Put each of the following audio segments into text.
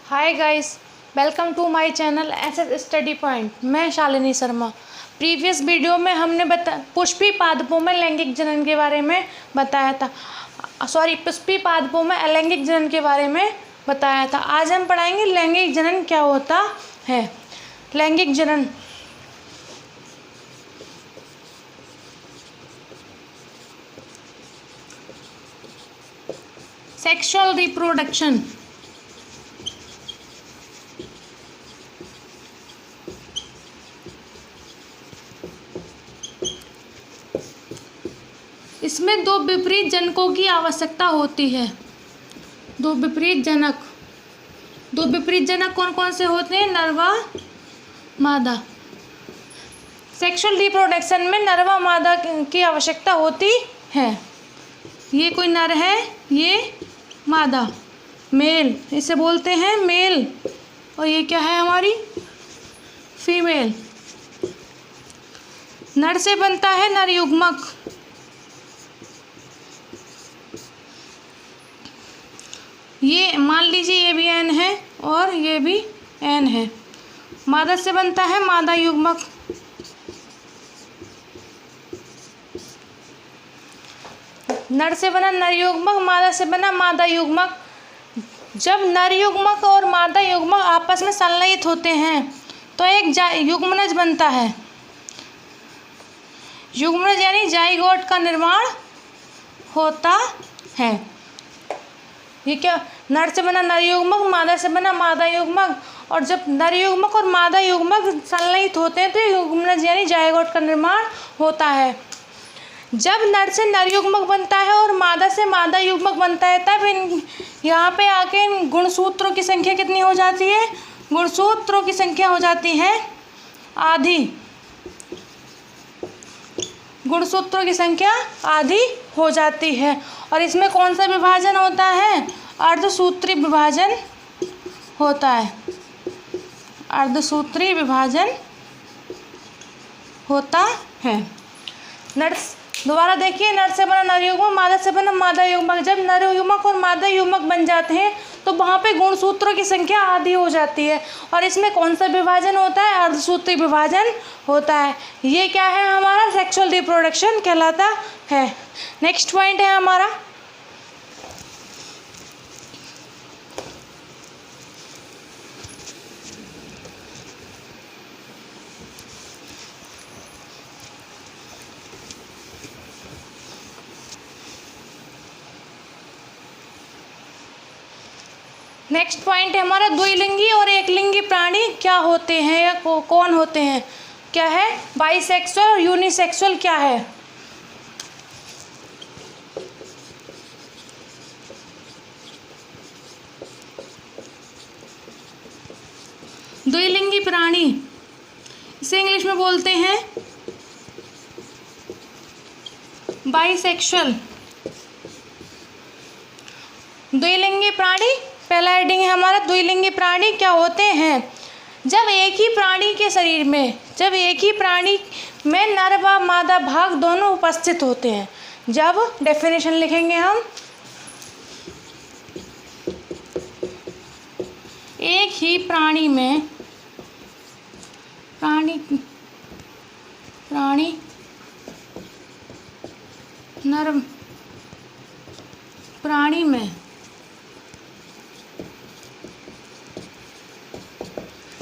Hi guys, welcome to my channel SS study point. मैं Shalini Sharma. Previous video में हमने पुष्पी पादपों में लैंगिक जनन के बारे में बताया था। पुष्पी पादपों में अलैंगिक जनन के बारे में बताया था। आज हम पढ़ाएंगे लैंगिक जनन क्या होता है। लैंगिक जनन सेक्सुअल रिप्रोडक्शन। इसमें दो विपरीत जनकों की आवश्यकता होती है। दो विपरीत जनक कौन कौन से होते हैं? नर व मादा। सेक्सुअल रिप्रोडक्शन में नर व मादा की आवश्यकता होती है। ये कोई नर है, ये मादा, मेल, इसे बोलते हैं मेल, और ये क्या है हमारी फीमेल। नर से बनता है नर युग्मक। ये मान लीजिए ये भी एन है और ये भी एन है। मादा से बनता है मादा युग्मक। नर से बना नर युग्मक, मादा से बना मादा युग्मक। जब नर युग्मक और मादा युग्मक आपस में संलयित होते हैं तो एक युग्मनज बनता है। युग्मनज यानी जाइगोट का निर्माण होता है। ये क्या? नर से बना नर युग्मक, मादा से बना मादा युग्मक, और जब नर युग्मक और मादा युग्मक संलयित होते हैं तो युग्मनज यानी जाइगोट का निर्माण होता है। जब नर से नर युग्मक बनता है और मादा से मादा युग्मक बनता है तब यहाँ पे आके इन गुणसूत्रों की संख्या कितनी हो जाती है? गुणसूत्रों की संख्या हो जाती है आधी। गुणसूत्रों की संख्या आधी हो जाती है। और इसमें कौन सा विभाजन होता है? अर्धसूत्री विभाजन होता है। अर्धसूत्री विभाजन होता है। दोबारा देखिए, नर से बना नर युग्मक, मादा से बना मादा युग्मक। जब नर युग्मक और मादा युग्मक बन जाते हैं तो वहाँ पे गुणसूत्रों की संख्या आधी हो जाती है। और इसमें कौन सा विभाजन होता है? अर्धसूत्री विभाजन होता है। ये क्या है? हमारा सेक्सुअल रिप्रोडक्शन कहलाता है। नेक्स्ट पॉइंट है हमारा द्विलिंगी और एकलिंगी प्राणी क्या होते हैं या कौन होते हैं? क्या है? बाइसेक्सुअल और यूनिसेक्सुअल क्या है? द्विलिंगी प्राणी, इसे इंग्लिश में बोलते हैं बाइसेक्सुअल। द्विलिंगी प्राणी, पहला हेडिंग है हमारा द्विलिंगी प्राणी क्या होते हैं। जब एक ही प्राणी में नर व मादा भाग दोनों उपस्थित होते हैं। जब डेफिनेशन लिखेंगे हम, एक ही प्राणी में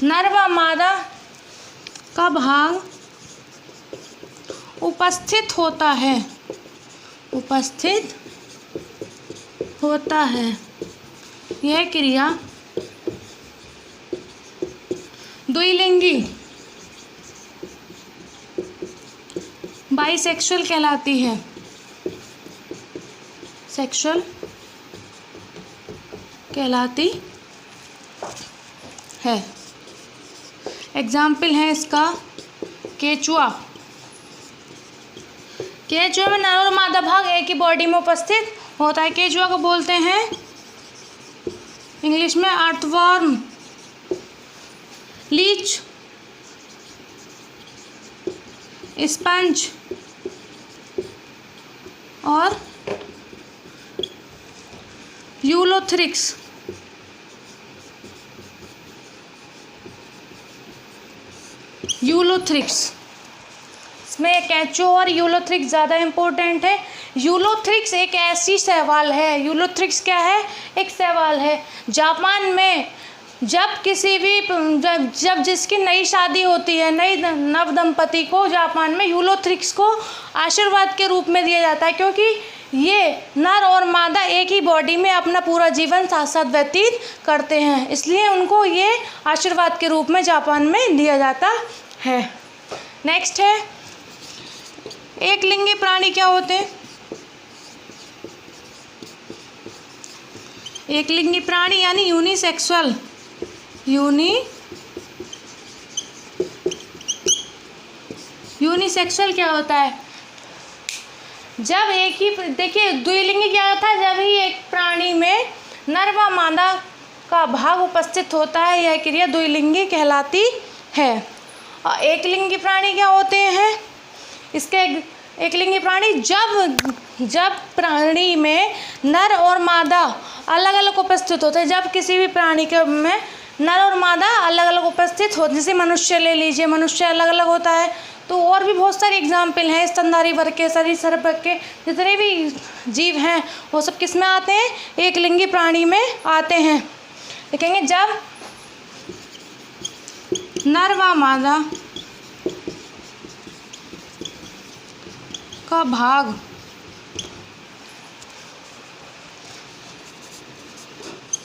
नर व मादा का भाग उपस्थित होता है। यह क्रिया द्विलिंगी बाइसेक्सुअल कहलाती है। सेक्सुअल कहलाती है। एग्जाम्पल है इसका केचुआ। केचुआ में नर और मादा भाग एक ही बॉडी में उपस्थित होता है। केचुआ को बोलते हैं इंग्लिश में अर्थवर्म, लीच, स्पंज और यूलोथ्रिक्स। यूलोथ्रिक्स। इसमें केंचुआ और यूलोथ्रिक्स ज़्यादा इम्पोर्टेंट है। यूलोथ्रिक्स एक ऐसी शैवाल है, यूलोथ्रिक्स क्या है, एक शैवाल है। जापान में जब किसी भी जब जिसकी नई शादी होती है, नई नव दंपति को जापान में यूलोथ्रिक्स को आशीर्वाद के रूप में दिया जाता है, क्योंकि ये नर और मादा एक ही बॉडी में अपना पूरा जीवन साथ साथ व्यतीत करते हैं, इसलिए उनको ये आशीर्वाद के रूप में जापान में दिया जाता है। नेक्स्ट है एक लिंगी प्राणी क्या होते हैं। एक लिंगी प्राणी यानी यूनिसेक्सुअल। यूनिसेक्सुअल क्या होता है, जब एक ही, देखिए द्विलिंगी क्या होता है, जब ही एक प्राणी में नर व मादा का भाग उपस्थित होता है, यह क्रिया द्विलिंगी कहलाती है। और एक लिंगी प्राणी क्या होते हैं, इसके एक लिंगी प्राणी जब प्राणी में नर और मादा अलग अलग उपस्थित होते हैं, जब किसी भी प्राणी के में नर और मादा अलग अलग उपस्थित होते, जैसे मनुष्य ले लीजिए, मनुष्य अलग अलग होता है, तो और भी बहुत सारे एग्जाम्पल हैं, स्तनधारी वर्ग के, सरीसृप वर्ग के जितने भी जीव हैं वो सब किस में आते हैं, एक लिंगी प्राणी में आते हैं। देखेंगे जब नर व मादा का भाग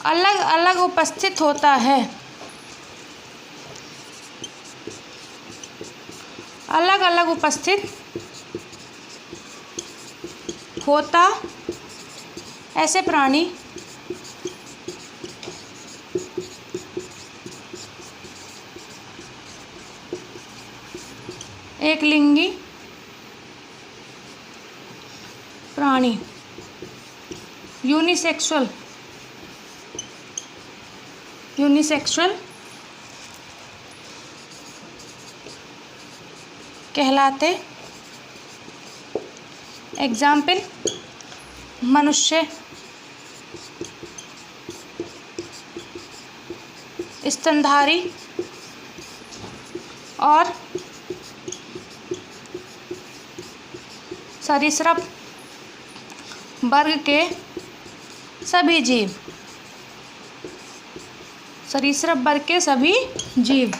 अलग अलग उपस्थित होता है, अलग अलग उपस्थित होता, ऐसे प्राणी एक लिंगी प्राणी, यूनिसेक्सुअल कहलाते। एग्जाम्पल मनुष्य, स्तनधारी और सरीसृप वर्ग के सभी जीव, सरीसृप वर्ग के सभी जीव।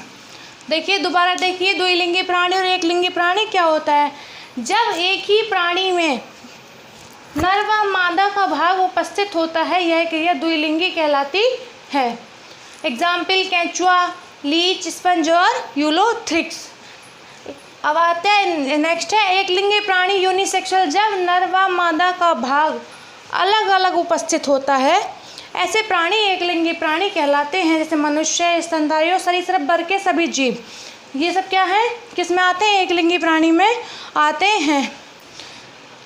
देखिए दोबारा देखिए, द्विलिंगी प्राणी और एक लिंगी प्राणी क्या होता है, जब एक ही प्राणी में नर व मादा का भाग उपस्थित होता है, यह क्रिया द्विलिंगी कहलाती है। एग्जाम्पल केंचुआ, लीच, स्पंज और यूलोथ्रिक्स। अब आते हैं नेक्स्ट है एक लिंगी प्राणी यूनिसेक्सुअल, जब नर व मादा का भाग अलग अलग उपस्थित होता है, ऐसे प्राणी एक लिंगी प्राणी कहलाते हैं, जैसे मनुष्य, स्तनधारी और सरीसृप वर्ग के सभी जीव। ये सब क्या है, किस में आते हैं, एक लिंगी प्राणी में आते हैं।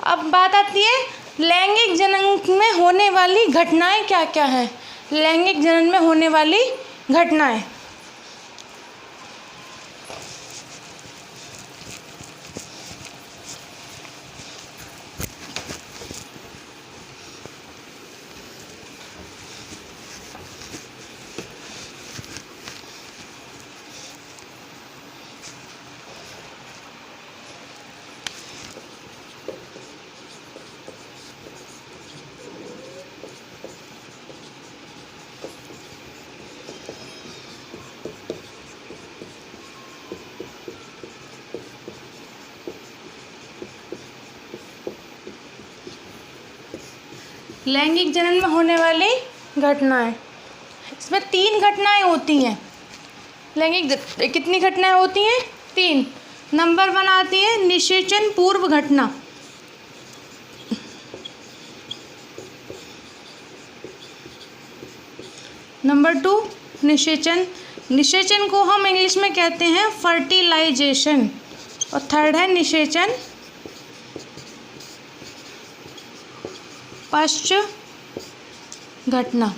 अब बात आती है लैंगिक जनन में होने वाली घटनाएं क्या क्या हैं। लैंगिक जनन में होने वाली घटनाएं, लैंगिक जनन में होने वाली घटनाएं, इसमें 3 घटनाएं होती हैं। लैंगिक कितनी घटनाएं होती हैं, 3। नंबर 1 आती है निषेचन पूर्व घटना। नंबर 2 निषेचन को हम इंग्लिश में कहते हैं फर्टिलाइजेशन। और थर्ड है निषेचन पश्च घटना।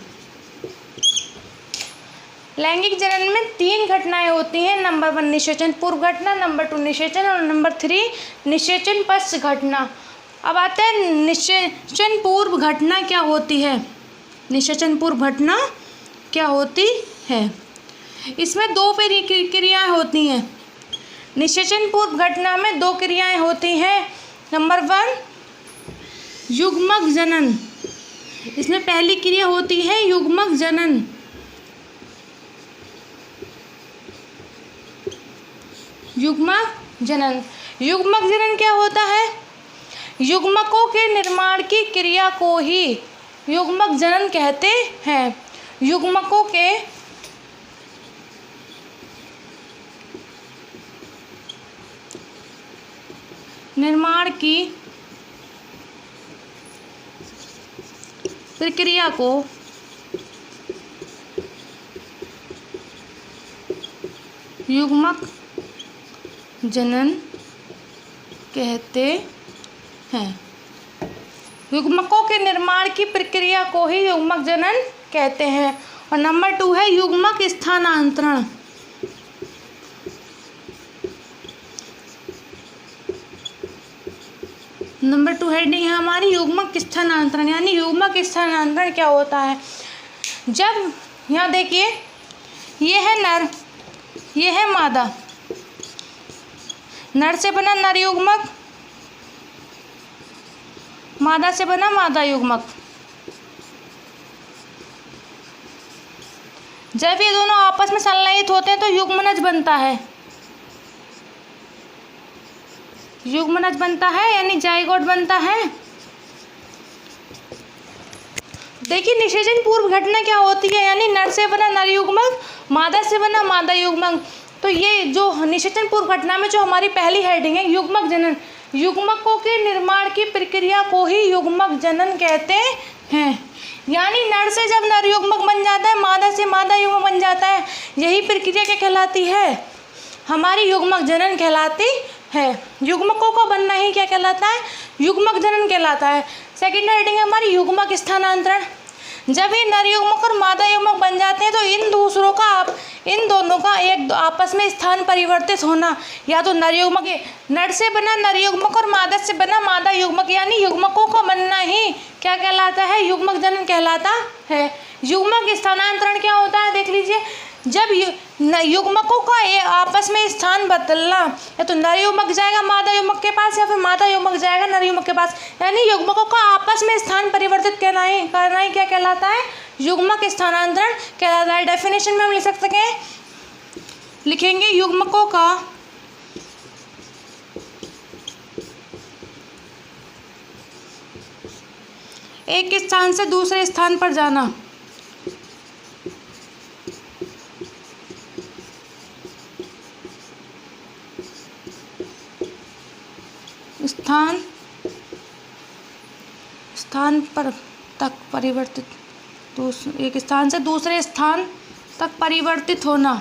लैंगिक जनन में 3 घटनाएं होती हैं। नंबर 1 निषेचन पूर्व घटना, नंबर 2 निषेचन और नंबर 3 निषेचन पश्च घटना। अब आते हैं निषेचन पूर्व घटना क्या होती है। निषेचन पूर्व घटना क्या होती है, इसमें 2 प्रक्रियाएं होती हैं। निषेचन पूर्व घटना में दो क्रियाएं होती हैं। नंबर 1 युग्मक जनन, इसमें पहली क्रिया होती है युग्मक जनन। युग्मक जनन, युग्मक जनन क्या होता है? युग्मकों के निर्माण की क्रिया को ही युग्मक जनन कहते हैं। युग्मकों के निर्माण की प्रक्रिया को युग्मक जनन कहते हैं। युग्मकों के निर्माण की प्रक्रिया को ही युग्मक जनन कहते हैं। और नंबर 2 है युग्मक स्थानांतरण। नंबर 2 हेडिंग है हमारी युग्मक स्थानांतरण, यानी युग्मक स्थानांतरण क्या होता है? जब यहाँ देखिए, ये है नर, ये है मादा, नर से बना नर युग्मक, मादा से बना मादा युग्मक। जब ये दोनों आपस में संलयित होते हैं तो युग्मनज बनता है, युग्मनज बनता है यानी जाइगोट बनता है। देखिए निषेचन पूर्व घटना क्या होती है, यानी नर से बना नर युग्मक, मादा से बना मादा युग्मक। तो ये जो निषेचन पूर्व घटना में जो हमारी पहली हेडिंग है युग्मक जनन, युग्मकों के निर्माण की प्रक्रिया को ही युग्मक जनन कहते हैं। यानी नर से जब नर युग्मक बन जाता है, मादा से मादा युग्मक बन जाता है, यही प्रक्रिया क्या कहलाती है? हमारी युग्मक जनन कहलाती है। युग्मकों का बनना ही क्या कहलाता है? युग्मक जनन कहलाता है। सेकेंड हेडिंग है हमारी युग्मक स्थानांतरण। जब ये नर युग्मक और मादा युग्मक बन जाते हैं तो इन दोनों का एक आपस में स्थान परिवर्तित होना, या तो नर से बना नर युग्मक और मादा से बना मादा युग्मक, यानी युग्मकों का बनना ही क्या कहलाता है? युग्मक जनन कहलाता है। युग्मक स्थानांतरण क्या होता है देख लीजिए, जब युग्मकों का आपस में स्थान बदलना, या तो नर युग्मक जाएगा मादा युग्मक के पास या फिर मादा युग्मक जाएगा नर युग्मक के पास, यानी युग्मकों का आपस में स्थान परिवर्तित करना ही क्या कहलाता है? युग्मक स्थानांतरण कहलाता है। डेफिनेशन में हम लिख सकते हैं, लिखेंगे युग्मकों का एक स्थान से दूसरे स्थान पर जाना, स्थान पर तक परिवर्तित, एक स्थान से दूसरे स्थान तक परिवर्तित होना।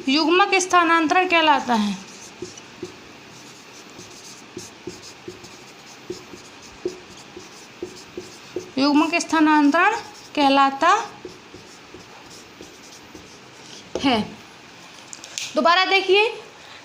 युग्मक स्थानांतरण कहलाता है। युग्मक स्थानांतरण कहलाता है। दोबारा देखिए,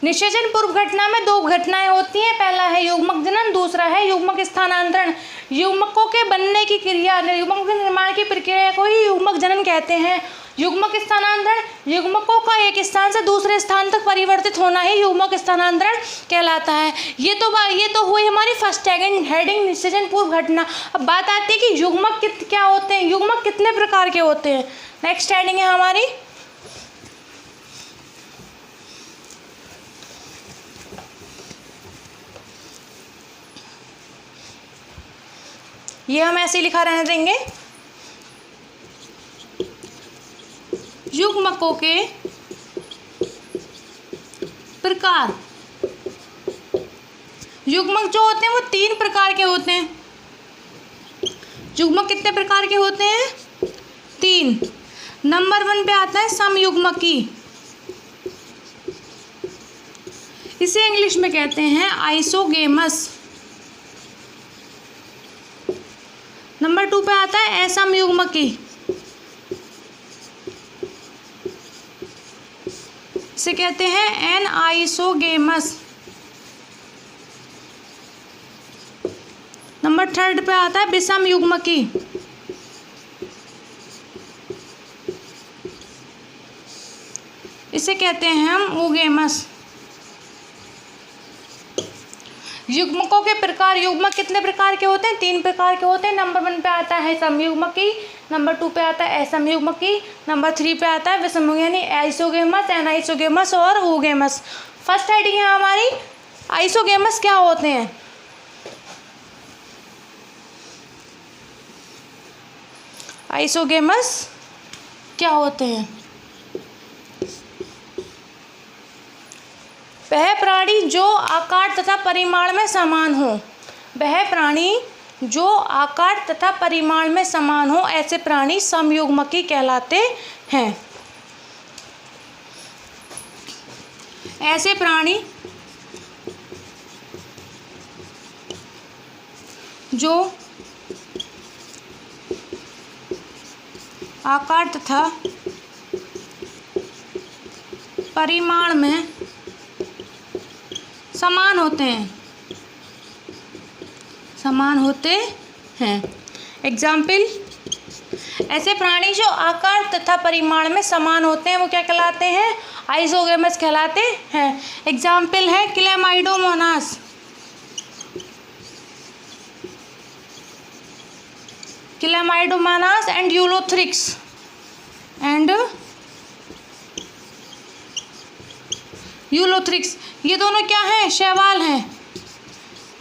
निषेचन पूर्व घटना में दो घटनाएं होती हैं, पहला है युग्मक जनन, दूसरा है युग्मक स्थानांतरण। युग्मकों के बनने की क्रिया, युग्मक के निर्माण की प्रक्रिया को ही युग्मक जनन कहते हैं। युग्मक स्थानांतरण, युग्मकों का एक स्थान से दूसरे स्थान तक परिवर्तित होना ही युग्मक स्थानांतरण कहलाता है। ये तो हुई हमारी फर्स्ट हेडिंग निषेचन पूर्व घटना। अब बात आती है कि युग्मक क्या होते हैं, युग्मक कितने प्रकार के होते हैं। नेक्स्ट हेडिंग है हमारी ये हम ऐसे लिखा रहने देंगे, युग्मकों के प्रकार। युग्मक जो होते हैं वो 3 प्रकार के होते हैं। युग्मक कितने प्रकार के होते हैं? 3। नंबर 1 पे आता है समयुग्मकी, इसे इंग्लिश में कहते हैं आइसोगेमस। नंबर 2 पे आता है असमयुग्मकी, इसे कहते हैं एनआइसोगेमस। नंबर 3 पे आता है विषमयुग्मकी, इसे कहते हैं हम oogamous। युग्मकों के प्रकार, युग्मक कितने प्रकार के होते हैं? 3 प्रकार के होते हैं। नंबर 1 पे आता है समयुग्मकी, नंबर 2 पे आता है असमयुग्मकी, नंबर 3 पे आता है विषम यानी आइसोगेमस, एनाइसोगेमस और oogamous। फर्स्ट हेडिंग है हमारी आइसोगेमस क्या होते हैं। आइसोगेमस क्या होते हैं? वह प्राणी जो आकार तथा परिमाण में समान हो, वह प्राणी जो आकार तथा परिमाण में समान हो, ऐसे प्राणी समयुग्मकी कहलाते हैं। ऐसे प्राणी जो आकार तथा परिमाण में समान होते हैं, समान होते हैं। एग्जाम्पल, ऐसे प्राणी जो आकार तथा परिमाण में समान होते हैं वो क्या कहलाते हैं? आइसोगेमस कहलाते हैं। एग्जाम्पल है Chlamydomonas, Chlamydomonas and Ulothrix Ulothrix, ये दोनों क्या हैं? शैवाल हैं।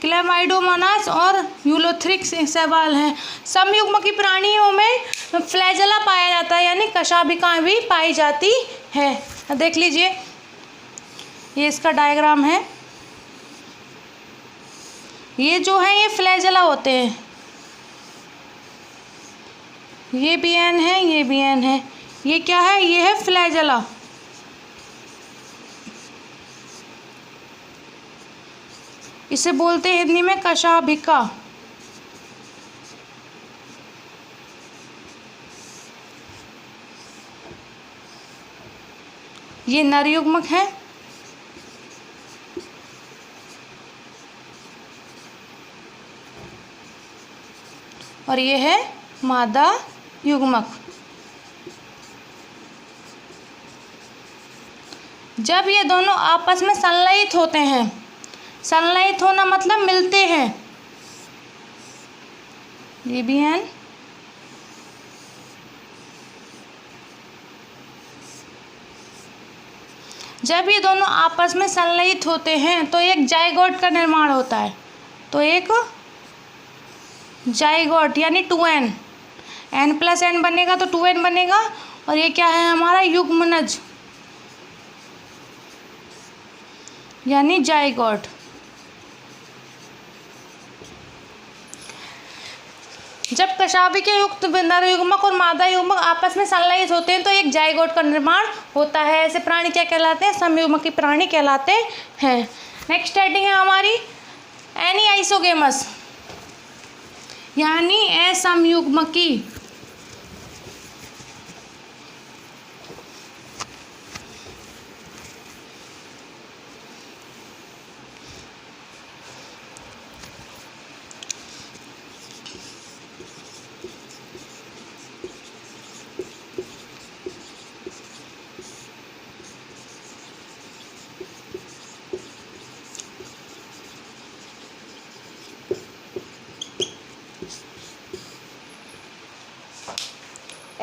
क्लेमाइडोमोनास और यूलोथ्रिक्स शैवाल हैं। समयुग्मकी प्राणियों में फ्लैजेला पाया जाता है यानी कशाभिकाएं भी पाई जाती है। देख लीजिए, ये इसका डायग्राम है। ये जो है ये फ्लैजेला होते हैं, ये भी एन है, ये भी एन है। ये क्या है? ये है फ्लैजेला। इसे बोलते हैं हिंदी में कशाभिका। ये नरयुग्मक है और ये है मादा युग्मक। जब ये दोनों आपस में संलयित होते हैं, संलयित होना मतलब मिलते हैं, ये भी है। जब ये दोनों आपस में संलयित होते हैं तो एक जाइगोट का निर्माण होता है। तो एक जाइगोट यानी 2n, n + n बनेगा तो 2n बनेगा। और ये क्या है हमारा? युग्मनज यानी जाइगोट। जब कशाभिके युक्त नरयुग्मक और मादा युग्मक आपस में संलयित होते हैं तो एक जाइगोट का निर्माण होता है। ऐसे प्राणी क्या कहलाते हैं? समयुग्मकी प्राणी कहलाते हैं। नेक्स्ट हेडिंग है हमारी एनीआइसोगेमस यानी असमयुग्मकी।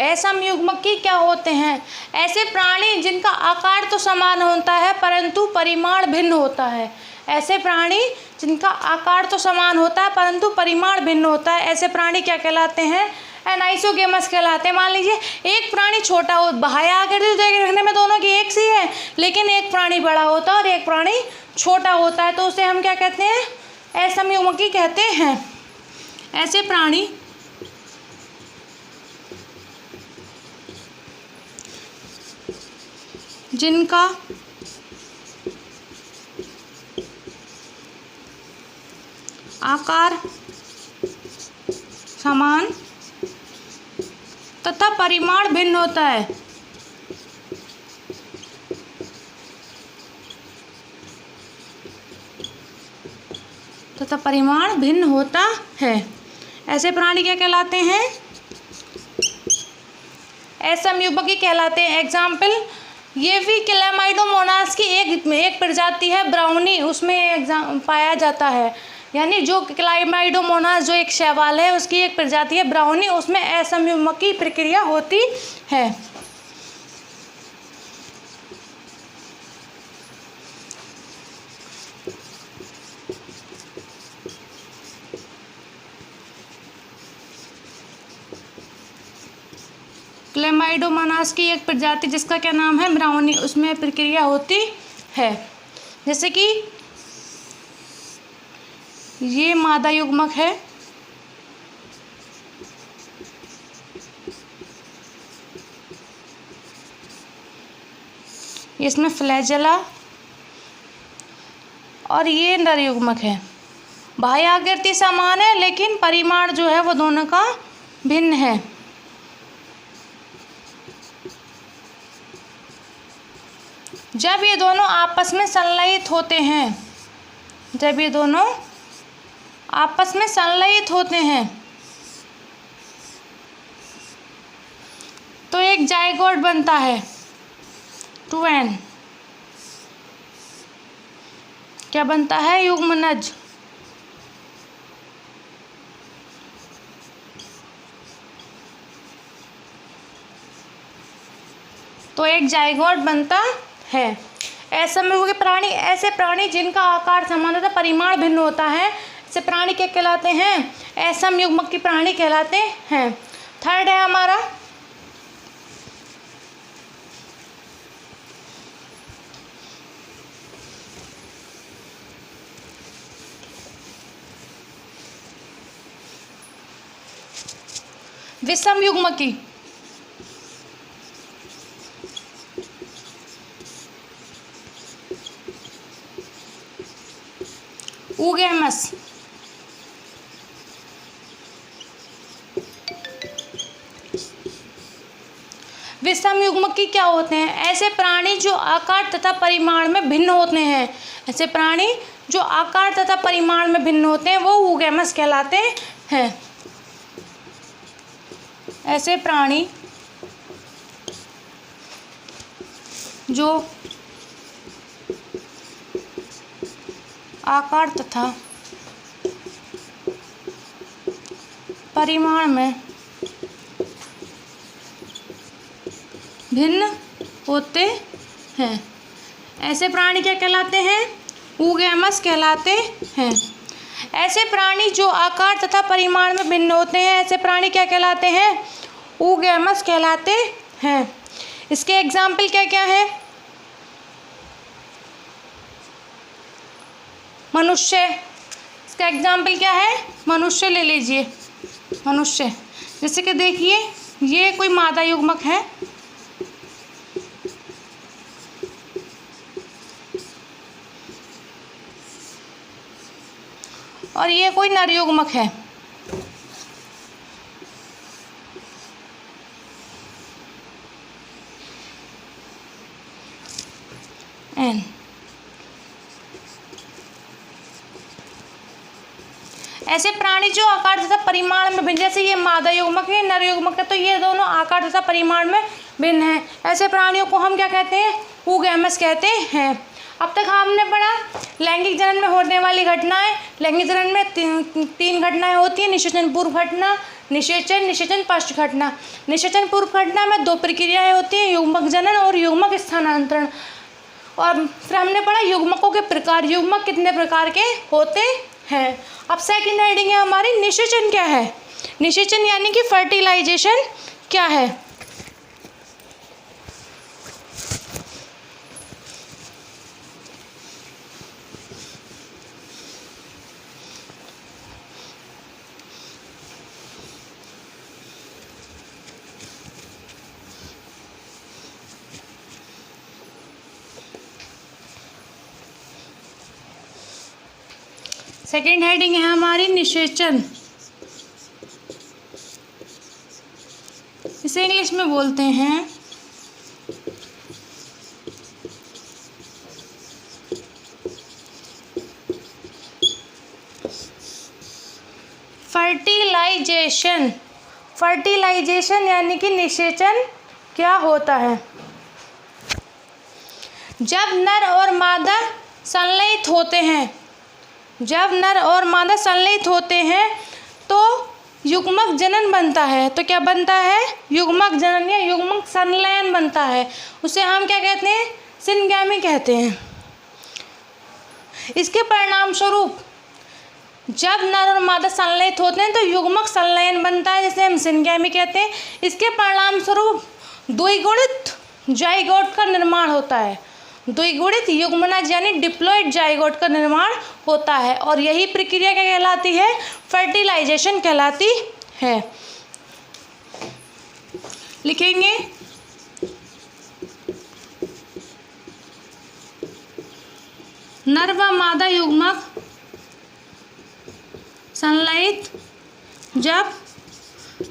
असमयुग्मकी क्या होते हैं? ऐसे प्राणी जिनका आकार तो समान होता है परंतु परिमाण भिन्न होता है। ऐसे प्राणी जिनका आकार तो समान होता है परंतु परिमाण भिन्न होता है, ऐसे प्राणी क्या कहलाते हैं? एनाइसोगेमस कहलाते हैं। मान लीजिए एक प्राणी छोटा हो, बहाया आकृति देखने में दोनों की एक सी है, लेकिन एक प्राणी बड़ा होता है और एक प्राणी छोटा होता है, तो उसे हम क्या कहते हैं? असमयुग्मकी कहते हैं। ऐसे प्राणी जिनका आकार समान तथा परिमाण भिन्न होता है, तथा परिमाण भिन्न होता है, ऐसे प्राणी क्या कहलाते हैं? असमयुग्मकी कहलाते हैं। एग्जाम्पल, ये भी क्लैमाइडोमोनास की एक प्रजाति है ब्राउनी, उसमें पाया जाता है। यानी जो क्लैमाइडोमोनास जो एक शैवाल है उसकी एक प्रजाति है ब्राउनी, उसमें असंयुग्मक की प्रक्रिया होती है। क्लैमाइडोमोनास की एक प्रजाति जिसका क्या नाम है ब्राउनी, उसमें प्रक्रिया होती है। जैसे कि ये मादा युग्मक है, इसमें फ्लैजेला, और ये नर युग्मक है। बाह्याकृति समान है लेकिन परिमाण जो है वो दोनों का भिन्न है। जब ये दोनों आपस में संलयित होते हैं, जब ये दोनों आपस में संलयित होते हैं तो एक जाइगोट बनता है, 2n। क्या बनता है? युग्मनज। तो एक जाइगोट बनता है। असंयुग्मक प्राणी ऐसे प्राणी जिनका आकार समान तथा परिमाण भिन्न होता है, ऐसे प्राणी क्या कहलाते हैं? असंयुग्मक की प्राणी कहलाते हैं। थर्ड है हमारा विषमयुग्मकी। ऊगैमस। विषमयुग्मकी क्या होते हैं? ऐसे प्राणी जो आकार तथा परिमाण में भिन्न होते हैं, ऐसे प्राणी जो आकार तथा परिमाण में भिन्न होते हैं वो ऊगैमस कहलाते हैं। ऐसे प्राणी जो आकार तथा परिमाण में भिन्न होते हैं, ऐसे प्राणी क्या कहलाते हैं? ऊगैमस कहलाते हैं। ऐसे प्राणी जो आकार तथा परिमाण में भिन्न होते हैं, ऐसे प्राणी क्या कहलाते हैं? ऊगैमस कहलाते हैं। इसके एग्जाम्पल क्या क्या है? मनुष्य। इसका एग्जाम्पल क्या है? मनुष्य ले लीजिए। मनुष्य जैसे कि देखिए ये कोई मादा युग्मक है, और ये कोई नर युग्मक है। एन ऐसे प्राणी जो आकार तथा परिमाण में भिन्न, जैसे ये मादा युग्मक है, नर युग्मक है, तो ये दोनों आकार तथा परिमाण में भिन्न हैं। ऐसे प्राणियों को हम क्या कहते हैं? ऊगैमस कहते हैं। अब तक हमने पढ़ा लैंगिक जनन में होने वाली घटनाएं। लैंगिक जनन में तीन घटनाएं होती हैं: निषेचन पूर्व घटना, निषेचन पश्च घटना। निषेचन पूर्व घटना में दो प्रक्रियाएं होती हैं, युग्मक जनन और युग्मक स्थानांतरण। और फिर हमने पढ़ा युग्मकों के प्रकार, युग्मक कितने प्रकार के होते हैं। अब सेकंड हेडिंग है हमारी निषेचन क्या है? निषेचन यानी कि फर्टिलाइजेशन क्या है? सेकेंड हेडिंग है हमारी निषेचन। इसे इंग्लिश में बोलते हैं फर्टिलाइजेशन। फर्टिलाइजेशन यानी कि निषेचन क्या होता है? जब नर और मादा संलयित होते हैं, जब नर और मादा संलयित होते हैं तो युग्मक जनन बनता है। तो क्या बनता है? युग्मक जनन या युग्मक संलयन बनता है। उसे हम क्या कहते हैं? सिनगैमी कहते हैं। इसके परिणाम स्वरूप जब नर और मादा संलयित होते हैं तो युग्मक संलयन बनता है, जिसे हम सिनगैमी कहते हैं। इसके परिणाम स्वरूप द्विगुणित जाइगोट का निर्माण होता है। द्विगुणित युग्मनज यानी डिप्लॉइड जाइगोट का निर्माण होता है, और यही प्रक्रिया क्या कहलाती है? फर्टिलाइजेशन कहलाती है। लिखेंगे नर व मादा युग्मक संलयित, जब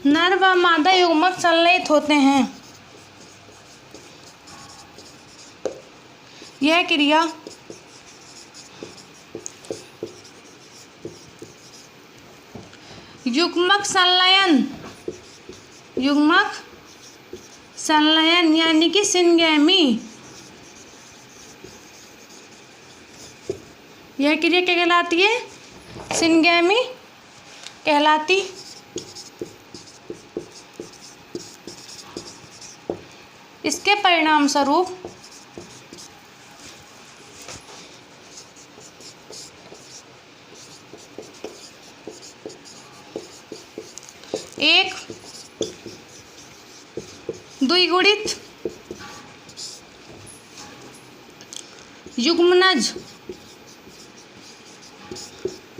नर व मादा युग्मक संलयित होते हैं, यह क्रिया युग्मक संलयन यानी कि सिनगैमी, यह क्रिया क्या कहलाती है? सिनगैमी कहलाती। इसके परिणाम स्वरूप एक द्विगुणित युग्मनज,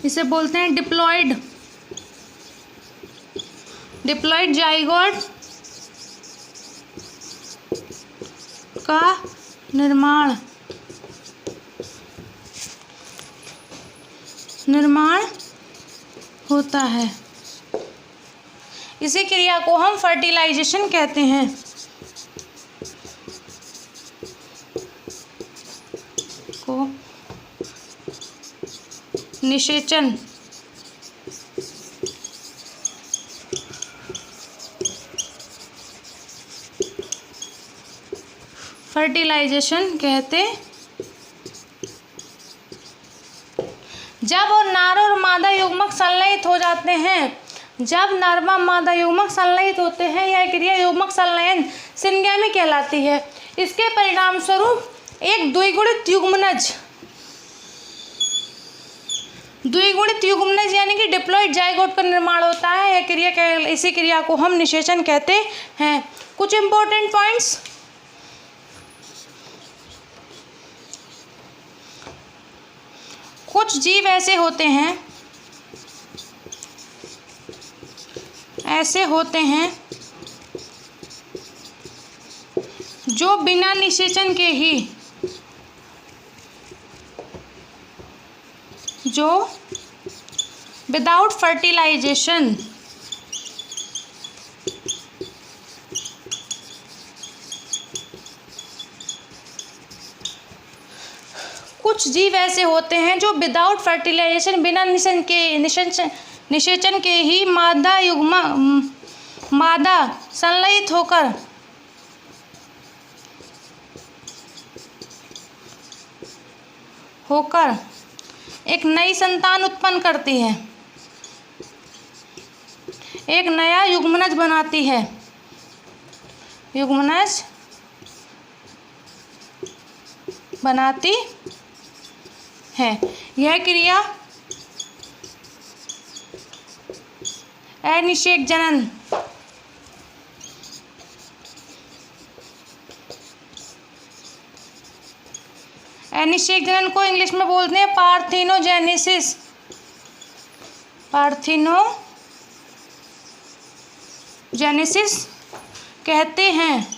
इसे बोलते हैं डिप्लॉइड जाइगोट का निर्माण होता है। इसी क्रिया को हम फर्टिलाइजेशन कहते हैं। को निषेचन फर्टिलाइजेशन कहते। जब और नर और मादा युग्मक संलयित हो जाते हैं, जब नर व मादा युग्मक संलयित होते हैं, यह क्रिया युग्मक संलयन सिनगैमी कहलाती है। इसके परिणाम स्वरूप एक द्विगुणित युग्मनज यानी कि डिप्लॉइड जाइगोट का निर्माण होता है। यह क्रिया इसी क्रिया को हम निषेचन कहते हैं। कुछ इंपॉर्टेंट पॉइंट्स, कुछ जीव ऐसे होते हैं जो बिना निषेचन के ही, जो विदाउट फर्टिलाइजेशन कुछ जीव ऐसे होते हैं जो विदाउट फर्टिलाइजेशन, बिना निषेचन के ही मादा संलयित होकर एक नई संतान उत्पन्न करती है, एक नया युग्मनज बनाती है। युग्मनज बनाती है। यह क्रिया अनिषेक जनन को इंग्लिश में बोलते हैं पार्थिनोजेनेसिस। पार्थिनोजेनेसिस कहते हैं।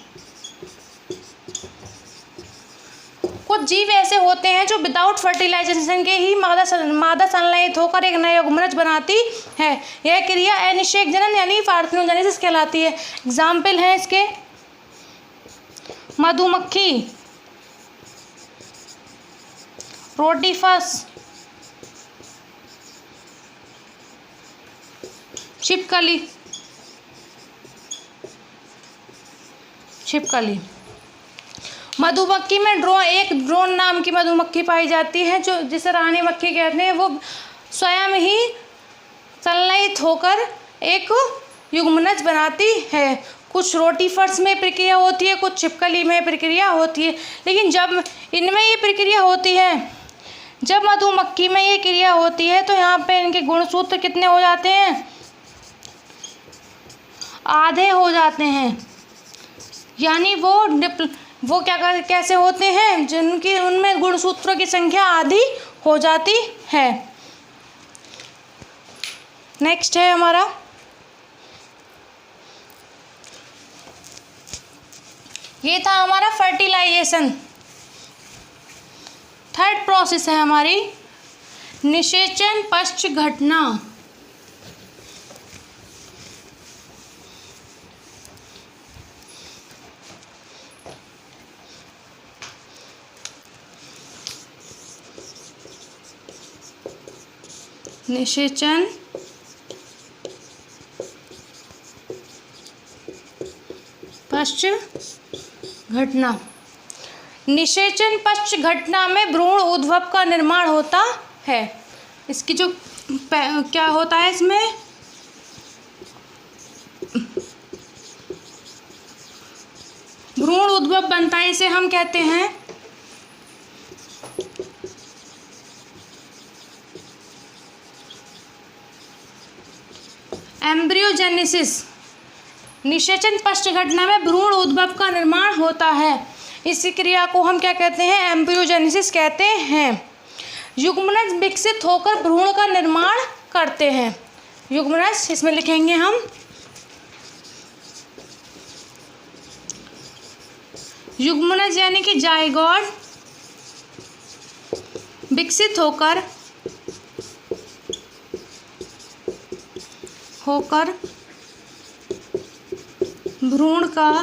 कुछ जीव ऐसे होते हैं जो विदाउट फर्टिलाइजेशन के ही मादा संलयित होकर एक नया युग्मनज बनाती है। यह क्रिया अनिषेक जनन यानी पार्थिनोजेनेसिस कहलाती है। एग्जाम्पल है इसके मधुमक्खी, रोटीफस, छिपकली। मधुमक्खी में एक ड्रोन नाम की मधुमक्खी पाई जाती है, जो जिसे रानी मक्खी कहते हैं। वो स्वयं ही संलयित होकर एक युग्मनज बनाती है। कुछ रोटीफर्स में प्रक्रिया होती है, कुछ छिपकली में प्रक्रिया होती है। लेकिन जब इनमें ये प्रक्रिया होती है, जब मधुमक्खी में ये क्रिया होती है, तो यहाँ पे इनके गुणसूत्र कितने हो जाते हैं? आधे हो जाते हैं। यानी वो कैसे होते हैं? जिनकी उनमें गुणसूत्रों की संख्या आधी हो जाती है। नेक्स्ट है हमारा ये था हमारा फर्टिलाइजेशन। थर्ड प्रोसेस है हमारी निषेचन पश्च घटना। निषेचन पश्च घटना। निषेचन पश्च घटना में भ्रूण उद्भव का निर्माण होता है। इसकी जो क्या होता है, इसमें भ्रूण उद्भव बनता है। इसे हम कहते हैं एम्ब्रियोजेनेसिस। निषेचन पश्च घटना में भ्रूण उद्भव का निर्माण होता है। इसी क्रिया को हम क्या कहते हैं? एम्ब्रियोजेनेसिस कहते हैं। युग्मनज विकसित होकर भ्रूण का निर्माण करते हैं। युग्मनज इसमें लिखेंगे हम युग्मनज यानी कि जाइगोट विकसित होकर भ्रूण का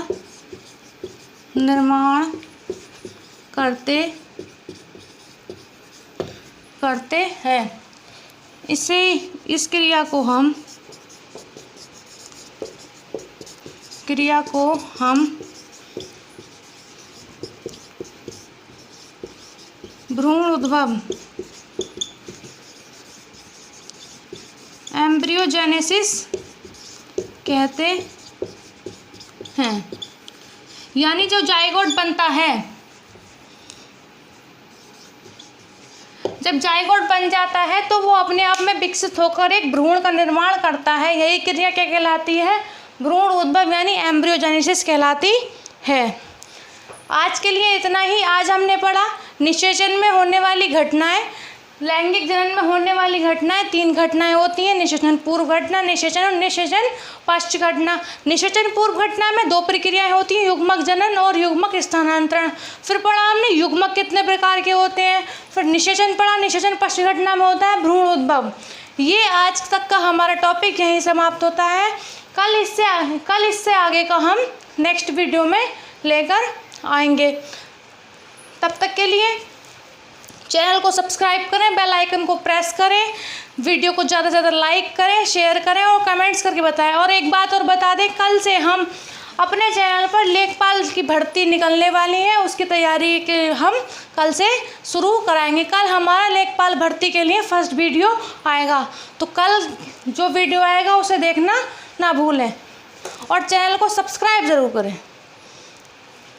निर्माण करते हैं। इस क्रिया को हम भ्रूण उद्भव एम्ब्रियोजेनेसिस कहते हैं। यानी जो जाइगोट बनता है, जब जाइगोट बन जाता है तो वो अपने आप में विकसित होकर एक भ्रूण का निर्माण करता है। यही क्रिया क्या कहलाती है? भ्रूण उद्भव यानी एम्ब्रियोजेनेसिस कहलाती है। आज के लिए इतना ही। आज हमने पढ़ा निषेचन में होने वाली घटनाएं, लैंगिक जनन में होने वाली घटनाएं। 3 घटनाएं होती हैं, निषेचन पूर्व घटना, निषेचन और निषेचन पश्च घटना। निषेचन पूर्व घटना में 2 प्रक्रियाएं होती हैं, युग्मक जनन और युग्मक स्थानांतरण। फिर पढ़ा हमने युग्मक कितने प्रकार के होते हैं। फिर निषेचन पढ़ा, निषेचन पश्च घटना में होता है भ्रूण उद्भव। ये आज तक का हमारा टॉपिक यहीं समाप्त होता है। कल इससे आगे का हम नेक्स्ट वीडियो में लेकर आएंगे। तब तक के लिए चैनल को सब्सक्राइब करें, बेल आइकन को प्रेस करें, वीडियो को ज़्यादा से ज़्यादा लाइक करें, शेयर करें और कमेंट्स करके बताएं। और एक बात और बता दें, कल से हम अपने चैनल पर लेखपाल की भर्ती निकलने वाली है, उसकी तैयारी के हम कल से शुरू कराएंगे। कल हमारा लेखपाल भर्ती के लिए फर्स्ट वीडियो आएगा, तो कल जो वीडियो आएगा उसे देखना ना भूलें और चैनल को सब्सक्राइब ज़रूर करें।